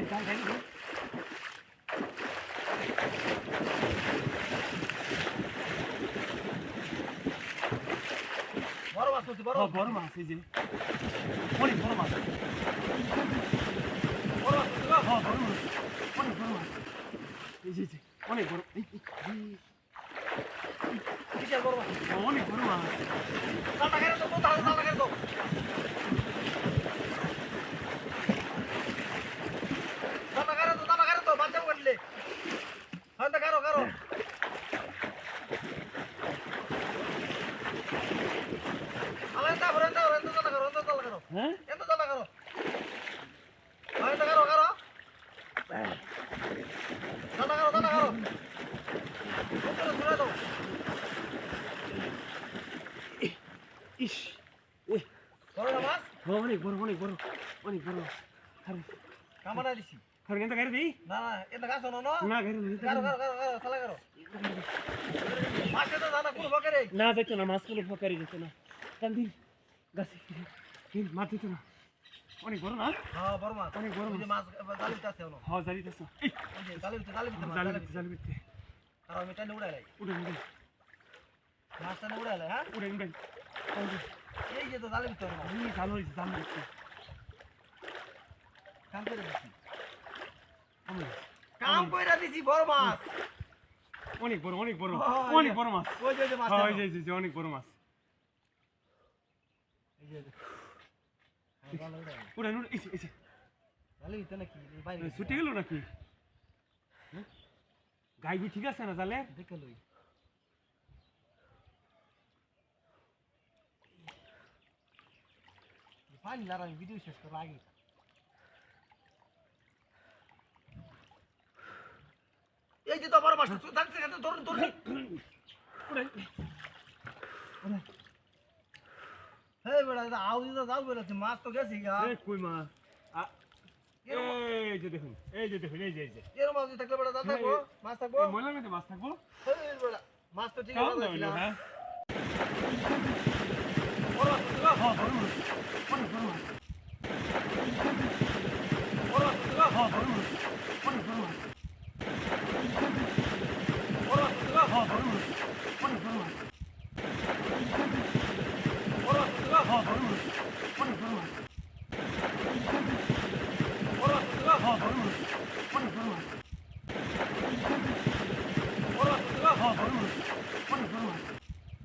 বড় মাছ করছি বড় বড় মাছ এই যে অনেক বড় মাছ বড় মাছ হ্যাঁ বড় মাছ অনেক বড় মাছ এই যে অনেক বড় বিশাল বড় মাছ অনেক বড় মাছ তাল টাকা তো তাল টাকা তো তাল টাকা তো বাচ্চা করলে হ্যাঁ তো কারো কারো হ্যাঁ এত দাদা করো হয় দাদা করো করো দাদা করো উপরে ঘুরে দাও ইস বড় না মাছ অনেক বড় আরে কামড়া দিছি খারে কেন গাড়ি দেই না না এটা গাছ হলো না গাড়ি নেই করো সালা করো মাছ তো দাদা কোন বকরে না যাইতো না মাছ কোন বকরে যেত না কান্দি গাছ মাছ দিত না অনেক বড় না হ্যাঁ বড় মাছ অনেক বড় মাছ জালিতে আছে হলো হ্যাঁ জালিতে আছে এই জালিতে আর আমি টানে উড়ালাই উড়ে মাছটা উড়ালাই হ্যাঁ উড়ে এই যে তো জালিতে না এই জাল হইছে কাম করে দিছি কাম কইরা দিছি বড় মাছ অনেক বড় মাছ ওই যে মাছ হ্যাঁ এই যে অনেক বড় মাছ এই যে উড়ান এসে জালিতে নাকি বাইরে ছুটে গেল নাকি গাইবি ঠিক আছে না জালে দেখে লই পানি লাগাই ভিডিও শেষ করা আগে এই যে তো বড় মাছ থাকছে কেন ধরুন হে বেটা আউ দিদা যাও বেরাছে মাছ তো গেছে গা এই কই মাছ এই যে দেখুন এই যে এর মাছ থাকলে বেটা দাদা থাকবো মাছ থাকবো ময়লার মধ্যে মাছ থাকবো এই বেটা মাছ তো ঠিক আছে হ্যাঁ বড় মাছ বড় মাছ অনেক বড় মাছ বড় মাছ হ্যাঁ বড় মাছ অনেক বড় মাছ বড় মাছ হ্যাঁ বড় মাছ অনেক বড় মাছ বড় মাছ হ্যাঁ বড় মাছ অনেক বড় মাছ বড় মাছ হ্যাঁ বড় মাছ অনেক বড় মাছ বড় মাছ হ্যাঁ বড় মাছ অনেক বড়